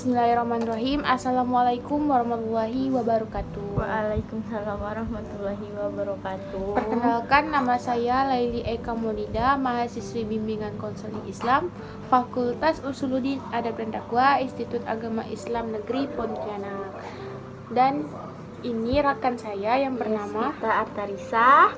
Bismillahirrahmanirrahim. Assalamualaikum warahmatullahi wabarakatuh. Waalaikumsalam warahmatullahi wabarakatuh. Perkenalkan, nama saya Laili Eka Maulida, mahasiswi bimbingan konseling Islam, Fakultas Usuluddin Adab dan Dakwah, Institut Agama Islam Negeri Pontianak. Dan ini rekan saya yang bernama Sita Artarisa.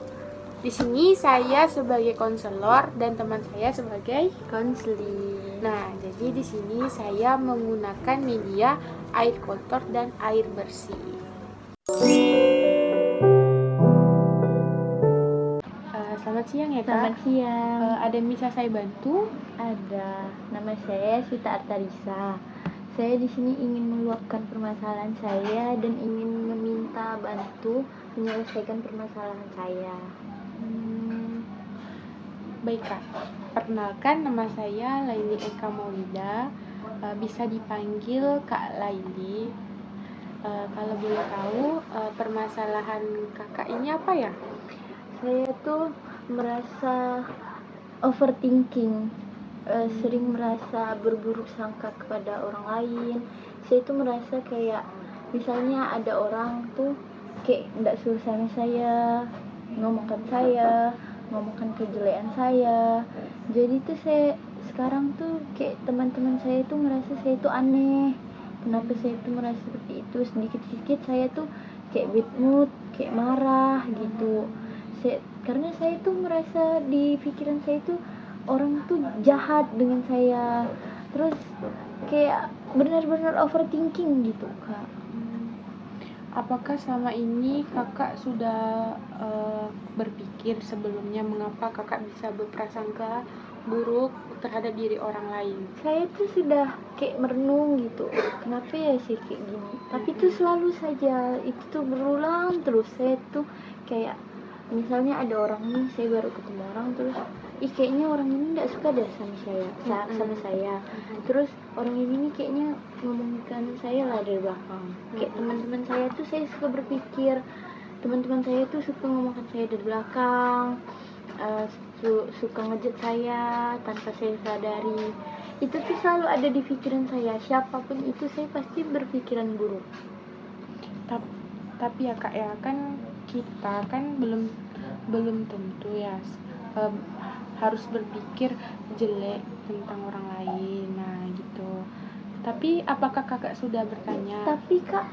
Di sini saya sebagai konselor dan teman saya sebagai Konseling. Nah, jadi di sini saya menggunakan media air kotor dan air bersih. Selamat siang ya, Kak. Selamat siang. Ada yang bisa saya bantu? Ada. Nama saya Sita Artarisa. Saya di sini ingin meluapkan permasalahan saya dan ingin meminta bantu menyelesaikan permasalahan saya. Baik, Kak. Perkenalkan, nama saya Laili Eka Maulida, bisa dipanggil Kak Laili. Kalau boleh tahu, permasalahan kakak ini apa ya? Saya tuh merasa overthinking, sering merasa berburuk sangka kepada orang lain. Saya tuh merasa kayak misalnya ada orang tuh kayak nggak suka sama saya, ngomongkan kejelekan saya. Jadi tuh saya sekarang tuh kayak teman-teman saya tuh merasa saya tuh aneh. Kenapa saya tuh merasa seperti itu? Sedikit-sedikit saya tuh kayak bad mood, kayak marah gitu. Karena saya tuh merasa di pikiran saya tuh orang tuh jahat dengan saya. Terus kayak benar-benar overthinking gitu, Kak. Apakah selama ini kakak sudah berpikir sebelumnya mengapa kakak bisa berprasangka buruk terhadap diri orang lain? Saya tuh sudah kayak merenung gitu, kenapa ya sih kayak gini. Tapi tuh selalu saja itu tuh berulang terus. Saya tuh kayak misalnya ada orang nih, saya baru ketemu orang terus kayaknya orang ini nggak suka deh sama saya. Terus orang ini nih kayaknya ngomongkan saya lah dari belakang. Kayak teman-teman saya tuh saya suka berpikir teman-teman saya tuh suka ngomongkan saya dari belakang, suka ngejek saya tanpa saya sadari. Itu tuh selalu ada di pikiran saya. Siapapun itu saya pasti berpikiran buruk. Tapi ya Kak, ya kan kita kan belum tentu ya harus berpikir jelek tentang orang lain. Nah gitu. Tapi apakah kakak sudah bertanya? Tapi Kak,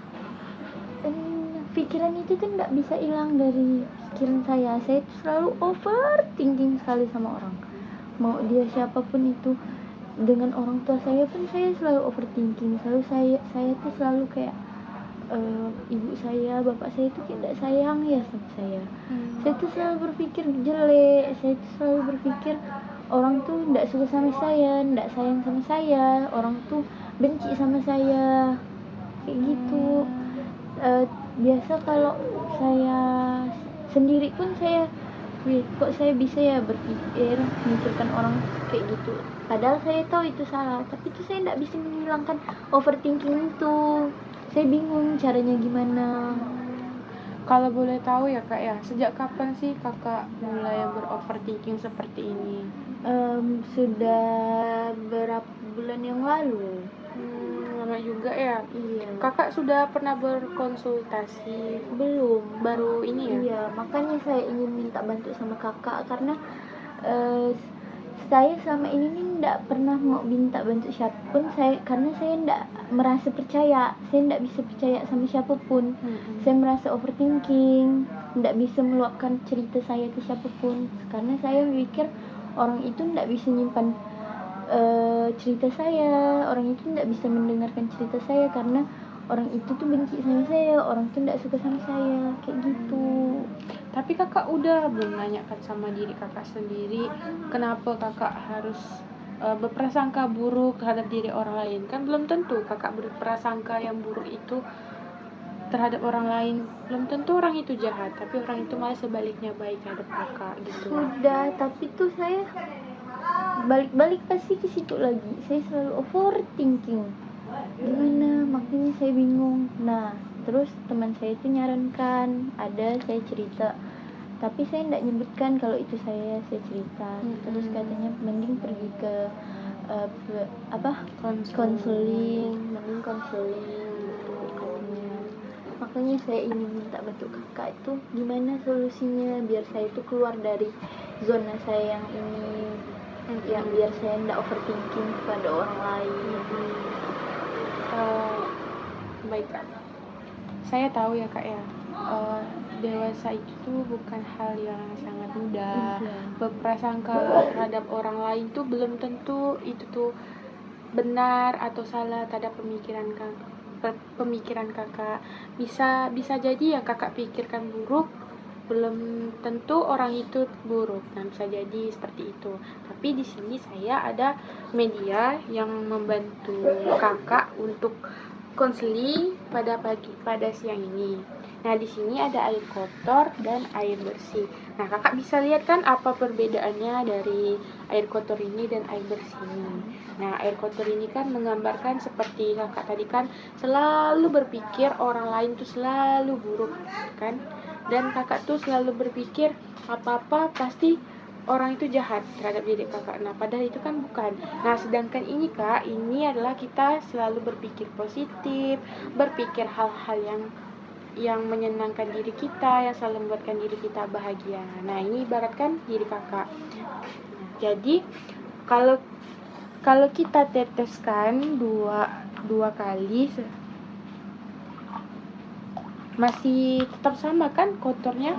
pikiran itu tuh nggak bisa hilang dari pikiran saya. Saya tuh selalu overthinking sekali sama orang. Mau dia siapapun itu, dengan orang tua saya pun saya selalu overthinking. Saya tuh selalu kayak ibu saya, bapak saya tuh kayak nggak sayang ya sama saya. Saya tuh selalu berpikir jelek. Saya tuh selalu berpikir orang tuh nggak suka sama saya, nggak sayang sama saya, orang tuh benci sama saya, kayak gitu. Biasa kalau saya sendiri pun saya kok saya bisa ya berpikir memikirkan orang kayak gitu, padahal saya tahu itu salah, tapi itu saya nggak bisa menghilangkan overthinking itu. Saya bingung caranya gimana. Kalau boleh tahu ya Kak ya, sejak kapan sih kakak mulai beroverthinking seperti ini? Sudah berapa bulan yang lalu. Lama juga ya. Iya. Kakak sudah pernah berkonsultasi? Belum. Baru ini ya? Iya, makanya saya ingin minta bantu sama kakak karena saya selama ini nih nggak pernah mau minta bantu siapapun, karena saya nggak merasa percaya, saya nggak bisa percaya sama siapapun. Saya merasa overthinking, nggak bisa meluapkan cerita saya ke siapapun karena saya mikir orang itu nggak bisa nyimpan cerita saya, orang itu nggak bisa mendengarkan cerita saya karena orang itu tuh benci sama saya, orang tuh nggak suka sama saya, kayak gitu. Tapi kakak udah belum nanyakan sama diri kakak sendiri, kenapa kakak harus berprasangka buruk terhadap diri orang lain? Kan belum tentu kakak berprasangka yang buruk itu terhadap orang lain, belum tentu orang itu jahat, tapi orang itu malah sebaliknya baik terhadap kakak gitu. Sudah, tapi tuh saya balik-balik pasti ke situ lagi. Saya selalu overthinking. Gimana? Makanya saya bingung. Nah, terus teman saya itu nyarankan, saya cerita. Tapi saya tidak nyebutkan kalau itu saya cerita. Terus katanya mending pergi ke konseling, mending konseling gitu katanya. Makanya saya ingin minta bantu kakak itu gimana solusinya biar saya itu keluar dari zona saya yang ini, yang biar saya tidak overthinking kepada orang lain. Baik Kak, saya tahu ya Kak ya, dewasa itu tuh bukan hal yang sangat mudah. Berprasangka terhadap orang lain tuh belum tentu itu tuh benar atau salah terhadap pemikiran kakak. Bisa jadi yang kakak pikirkan buruk belum tentu orang itu buruk, dan bisa jadi seperti itu. Tapi di sini saya ada media yang membantu kakak untuk konseling pada siang ini. Nah, di sini ada air kotor dan air bersih. Nah, kakak bisa lihat kan apa perbedaannya dari air kotor ini dan air bersih ini. Nah, air kotor ini kan menggambarkan seperti kakak tadi kan selalu berpikir orang lain tuh selalu buruk kan. Dan kakak tuh selalu berpikir apa-apa pasti orang itu jahat terhadap diri kakak. Nah, padahal itu kan bukan. Nah, sedangkan ini Kak, ini adalah kita selalu berpikir positif, berpikir hal-hal yang menyenangkan diri kita, yang selalu membuatkan diri kita bahagia. Nah, ini ibaratkan diri kakak. Jadi, kalau kita teteskan dua kali masih tetap sama kan kotornya?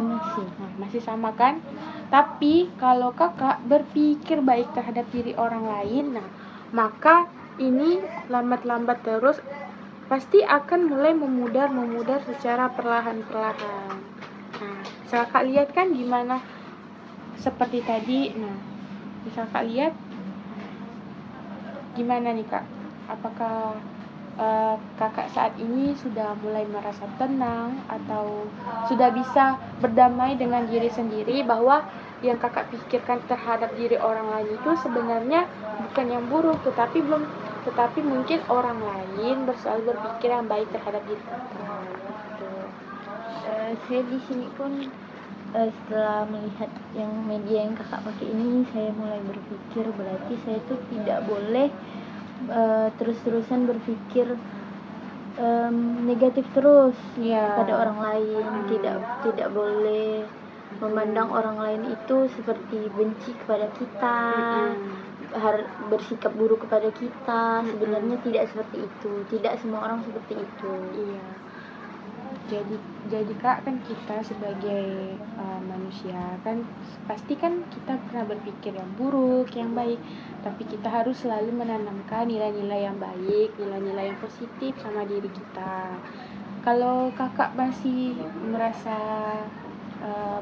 Masih sama kan? Tapi kalau kakak berpikir baik terhadap diri orang lain, nah maka ini lambat-lambat terus pasti akan mulai memudar secara perlahan-perlahan. Nah, bisa kakak lihat kan gimana seperti tadi. Nah, bisa kakak lihat gimana nih Kak? Apakah kakak saat ini sudah mulai merasa tenang atau sudah bisa berdamai dengan diri sendiri bahwa yang kakak pikirkan terhadap diri orang lain itu sebenarnya bukan yang buruk, tetapi mungkin orang lain selalu berpikir yang baik terhadap diri kakak. Saya di sini pun setelah melihat yang media yang kakak pakai ini, saya mulai berpikir berarti saya tuh tidak boleh terus-terusan berpikir negatif terus pada orang lain. Tidak boleh memandang orang lain itu seperti benci kepada kita, bersikap buruk kepada kita. Sebenarnya tidak seperti itu, tidak semua orang seperti itu. Jadi Kak, kan kita sebagai manusia kan pasti kan kita pernah berpikir yang buruk, yang baik, tapi kita harus selalu menanamkan nilai-nilai yang baik, nilai-nilai yang positif sama diri kita. Kalau kakak masih merasa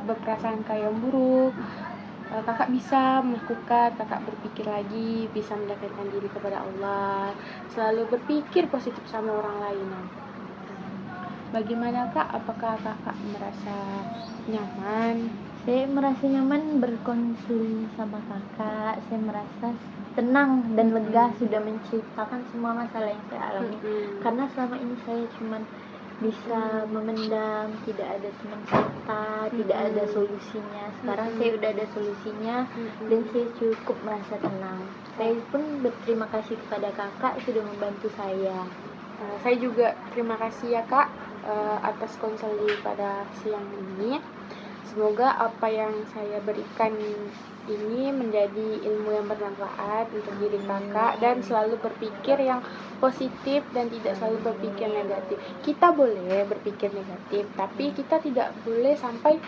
berprasangka yang buruk, kakak bisa melakukan, kakak berpikir lagi, bisa mendekatkan diri kepada Allah, selalu berpikir positif sama orang lain. Bagaimana Kak? Apakah kakak merasa nyaman? Saya merasa nyaman berkonsul sama kakak. Saya merasa tenang dan lega sudah menceritakan semua masalah yang saya alami. Karena selama ini saya cuma bisa memendam, tidak ada teman cerita, tidak ada solusinya. Sekarang saya udah ada solusinya dan saya cukup merasa tenang. Saya pun berterima kasih kepada kakak sudah membantu saya. Saya juga terima kasih ya Kak atas konseling pada siang ini. Semoga apa yang saya berikan ini menjadi ilmu yang bermanfaat untuk diri kakak dan selalu berpikir yang positif dan tidak selalu berpikir negatif. Kita boleh berpikir negatif, tapi kita tidak boleh sampai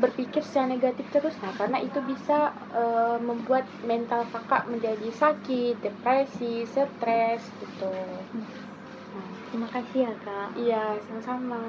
berpikir secara negatif terus. Nah, karena itu bisa membuat mental kakak menjadi sakit, depresi, stres gitu. Terima kasih ya Kak. Iya, sama-sama.